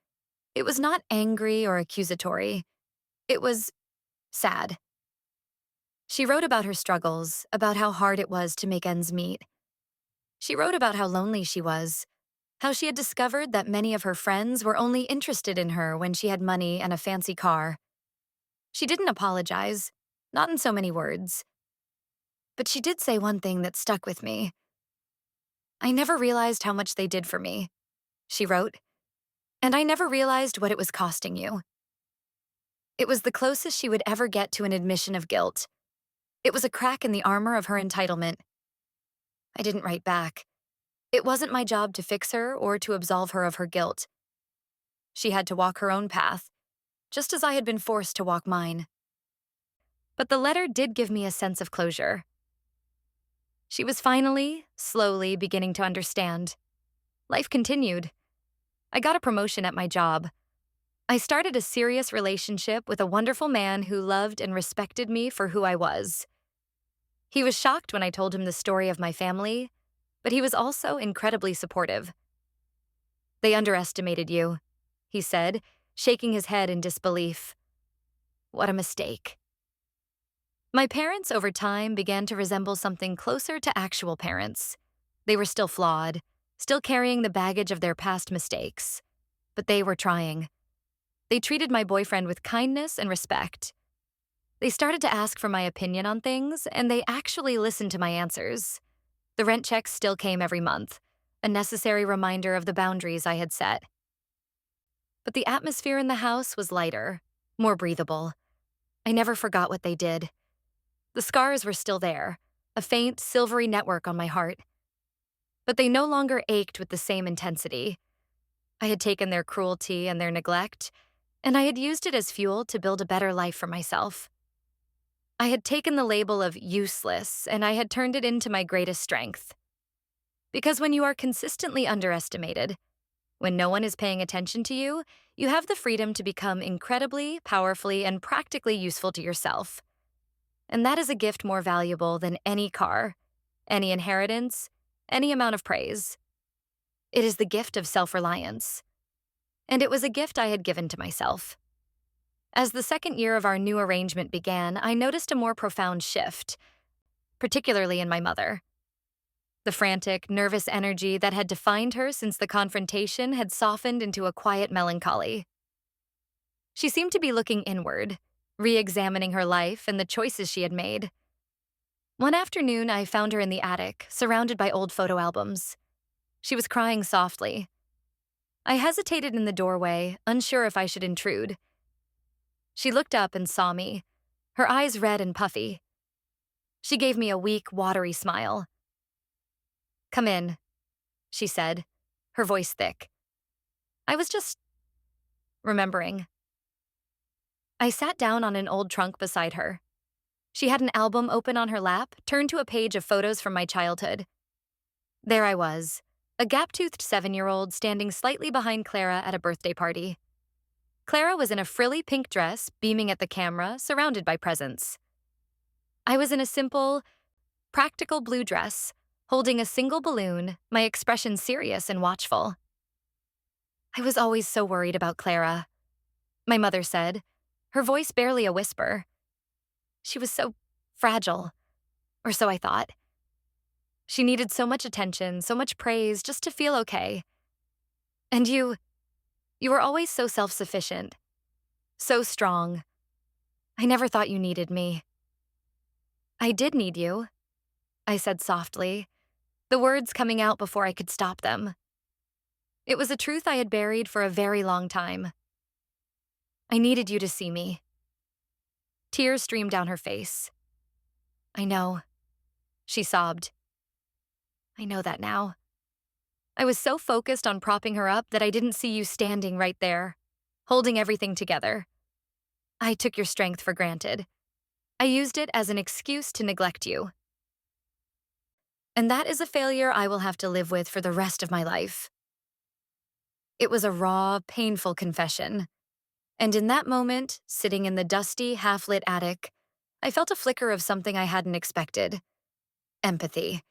It was not angry or accusatory. It was sad. She wrote about her struggles, about how hard it was to make ends meet. She wrote about how lonely she was, how she had discovered that many of her friends were only interested in her when she had money and a fancy car. She didn't apologize, not in so many words. But she did say one thing that stuck with me. "I never realized how much they did for me," she wrote, "and I never realized what it was costing you." It was the closest she would ever get to an admission of guilt. It was a crack in the armor of her entitlement. I didn't write back. It wasn't my job to fix her or to absolve her of her guilt. She had to walk her own path, just as I had been forced to walk mine. But the letter did give me a sense of closure. She was finally, slowly beginning to understand. Life continued. I got a promotion at my job. I started a serious relationship with a wonderful man who loved and respected me for who I was. He was shocked when I told him the story of my family, but he was also incredibly supportive. "They underestimated you," he said, shaking his head in disbelief. What a mistake. My parents, over time, began to resemble something closer to actual parents. They were still flawed, still carrying the baggage of their past mistakes. But they were trying. They treated my boyfriend with kindness and respect. They started to ask for my opinion on things, and they actually listened to my answers. The rent checks still came every month, a necessary reminder of the boundaries I had set. But the atmosphere in the house was lighter, more breathable. I never forgot what they did. The scars were still there, a faint, silvery network on my heart. But they no longer ached with the same intensity. I had taken their cruelty and their neglect, and I had used it as fuel to build a better life for myself. I had taken the label of useless, and I had turned it into my greatest strength. Because when you are consistently underestimated, when no one is paying attention to you, you have the freedom to become incredibly, powerfully, and practically useful to yourself. And that is a gift more valuable than any car, any inheritance, any amount of praise. It is the gift of self-reliance. And it was a gift I had given to myself. As the second year of our new arrangement began, I noticed a more profound shift, particularly in my mother. The frantic, nervous energy that had defined her since the confrontation had softened into a quiet melancholy. She seemed to be looking inward, re-examining her life and the choices she had made. One afternoon, I found her in the attic, surrounded by old photo albums. She was crying softly. I hesitated in the doorway, unsure if I should intrude. She looked up and saw me, her eyes red and puffy. She gave me a weak, watery smile. "Come in," she said, her voice thick. I was just remembering. I sat down on an old trunk beside her. She had an album open on her lap, turned to a page of photos from my childhood. There I was, a gap-toothed 7-year-old standing slightly behind Clara at a birthday party. Clara was in a frilly pink dress, beaming at the camera, surrounded by presents. I was in a simple, practical blue dress, holding a single balloon, my expression serious and watchful. "I was always so worried about Clara," my mother said, her voice barely a whisper. "She was so fragile, or so I thought. She needed so much attention, so much praise, just to feel okay. And you were always so self-sufficient, so strong. I never thought you needed me." "I did need you," I said softly, the words coming out before I could stop them. It was a truth I had buried for a very long time. "I needed you to see me." Tears streamed down her face. "I know," she sobbed. "I know that now. I was so focused on propping her up that I didn't see you standing right there, holding everything together. I took your strength for granted. I used it as an excuse to neglect you. And that is a failure I will have to live with for the rest of my life." It was a raw, painful confession. And in that moment, sitting in the dusty, half-lit attic, I felt a flicker of something I hadn't expected. Empathy.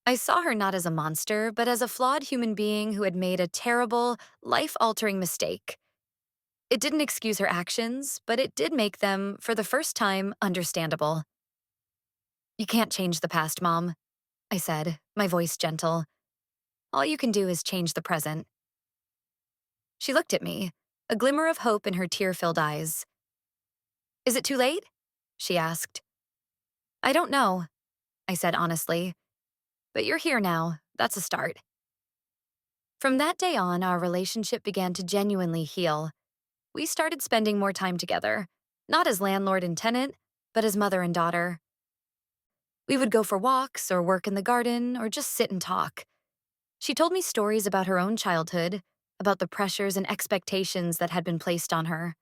I saw her not as a monster, but as a flawed human being who had made a terrible, life-altering mistake. It didn't excuse her actions, but it did make them, for the first time, understandable. "You can't change the past, Mom," I said, my voice gentle. "All you can do is change the present." She looked at me, a glimmer of hope in her tear-filled eyes. "Is it too late?" she asked. "I don't know," I said honestly. "But you're here now. That's a start." From that day on, our relationship began to genuinely heal. We started spending more time together, not as landlord and tenant, but as mother and daughter. We would go for walks or work in the garden or just sit and talk. She told me stories about her own childhood, about the pressures and expectations that had been placed on her.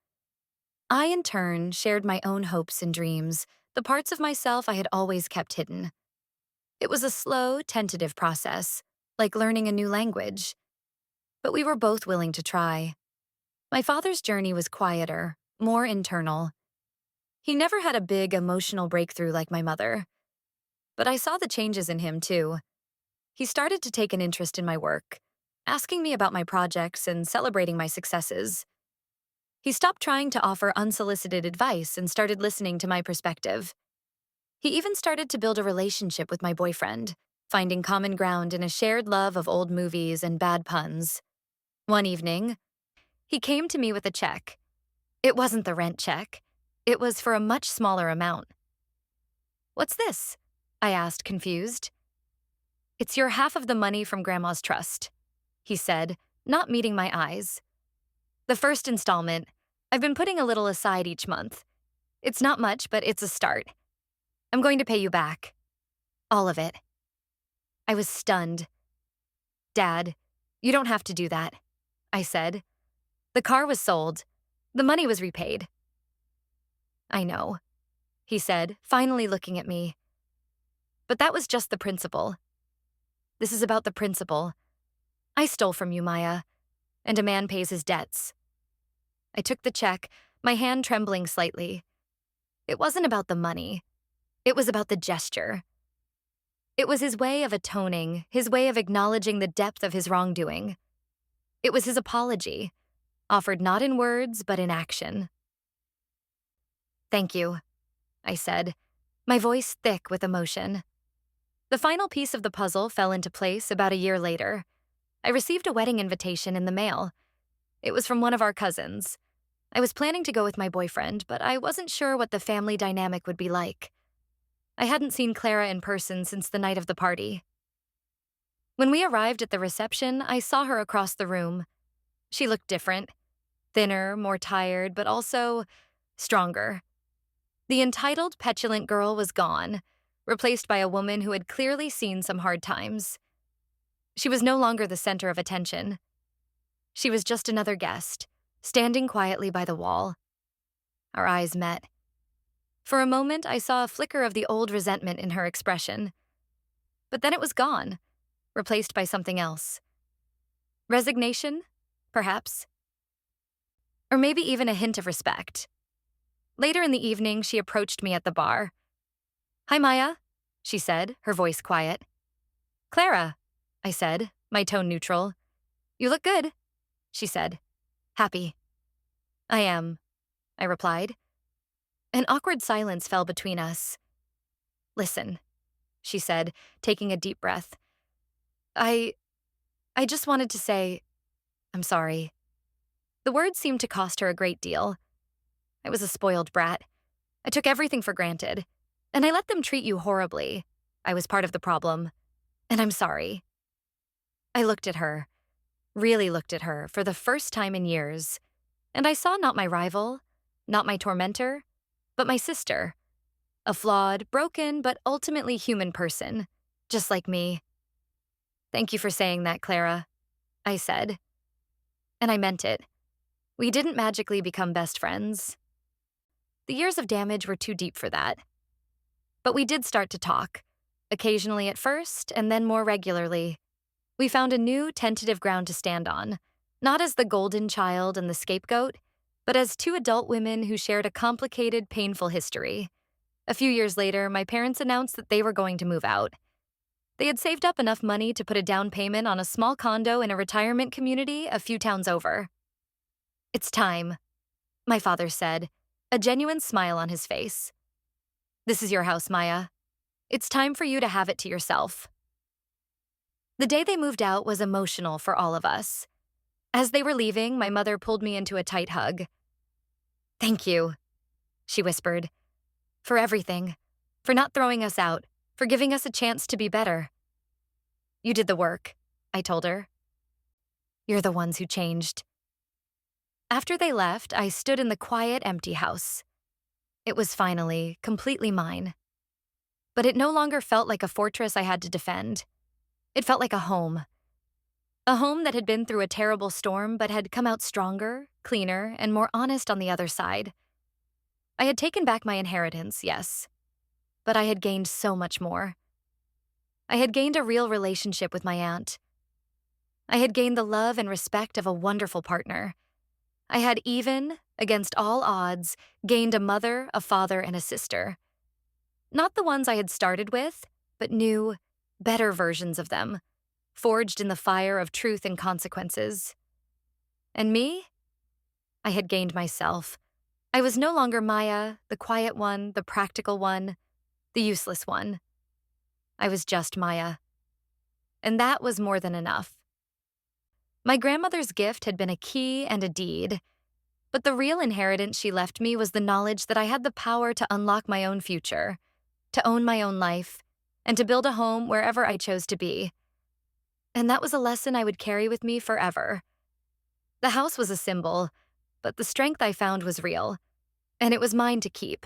I, in turn, shared my own hopes and dreams, the parts of myself I had always kept hidden. It was a slow, tentative process, like learning a new language. But we were both willing to try. My father's journey was quieter, more internal. He never had a big emotional breakthrough like my mother. But I saw the changes in him, too. He started to take an interest in my work, asking me about my projects and celebrating my successes. He stopped trying to offer unsolicited advice and started listening to my perspective. He even started to build a relationship with my boyfriend, finding common ground in a shared love of old movies and bad puns. One evening, he came to me with a check. It wasn't the rent check. It was for a much smaller amount. "What's this?" I asked, confused. "It's your half of the money from Grandma's trust," he said, not meeting my eyes. "The first installment. I've been putting a little aside each month. It's not much, but it's a start. I'm going to pay you back. All of it." I was stunned. "Dad, you don't have to do that," I said. "The car was sold. The money was repaid." "I know," he said, finally looking at me. "But that was just the principle. This is about the principle. I stole from you, Maya, and a man pays his debts." I took the check, my hand trembling slightly. It wasn't about the money. It was about the gesture. It was his way of atoning, his way of acknowledging the depth of his wrongdoing. It was his apology, offered not in words, but in action. "Thank you," I said, my voice thick with emotion. The final piece of the puzzle fell into place about a year later. I received a wedding invitation in the mail. It was from one of our cousins. I was planning to go with my boyfriend, but I wasn't sure what the family dynamic would be like. I hadn't seen Clara in person since the night of the party. When we arrived at the reception, I saw her across the room. She looked different, thinner, more tired, but also stronger. The entitled, petulant girl was gone, replaced by a woman who had clearly seen some hard times. She was no longer the center of attention. She was just another guest, standing quietly by the wall. Our eyes met. For a moment, I saw a flicker of the old resentment in her expression. But then it was gone, replaced by something else. Resignation, perhaps. Or maybe even a hint of respect. Later in the evening, she approached me at the bar. "Hi, Maya," she said, her voice quiet. "Clara," I said, my tone neutral. "You look good," she said. "Happy." "I am," I replied. An awkward silence fell between us. "Listen," she said, taking a deep breath. I just wanted to say, I'm sorry." The words seemed to cost her a great deal. I was a spoiled brat. I took everything for granted. And I let them treat you horribly. I was part of the problem. And I'm sorry. I looked at her, really looked at her, for the first time in years. And I saw not my rival, not my tormentor, but my sister. A flawed, broken, but ultimately human person, just like me. "Thank you for saying that, Clara," I said. And I meant it. We didn't magically become best friends. The years of damage were too deep for that. But we did start to talk, occasionally at first, and then more regularly. We found a new, tentative ground to stand on, not as the golden child and the scapegoat, but as two adult women who shared a complicated, painful history. A few years later, my parents announced that they were going to move out. They had saved up enough money to put a down payment on a small condo in a retirement community a few towns over. "It's time," my father said, a genuine smile on his face. "This is your house, Maya. It's time for you to have it to yourself." The day they moved out was emotional for all of us. As they were leaving, my mother pulled me into a tight hug. "Thank you," she whispered, "for everything, for not throwing us out, for giving us a chance to be better." "You did the work," I told her. "You're the ones who changed." After they left, I stood in the quiet, empty house. It was finally, completely mine. But it no longer felt like a fortress I had to defend. It felt like a home. A home that had been through a terrible storm but had come out stronger, cleaner, and more honest on the other side. I had taken back my inheritance, yes, but I had gained so much more. I had gained a real relationship with my aunt. I had gained the love and respect of a wonderful partner. I had even, against all odds, gained a mother, a father, and a sister. Not the ones I had started with, but new, better versions of them, forged in the fire of truth and consequences. And me? I had gained myself. I was no longer Maya, the quiet one, the practical one, the useless one. I was just Maya. And that was more than enough. My grandmother's gift had been a key and a deed, but the real inheritance she left me was the knowledge that I had the power to unlock my own future, to own my own life, and to build a home wherever I chose to be. And that was a lesson I would carry with me forever. The house was a symbol, but the strength I found was real, and it was mine to keep.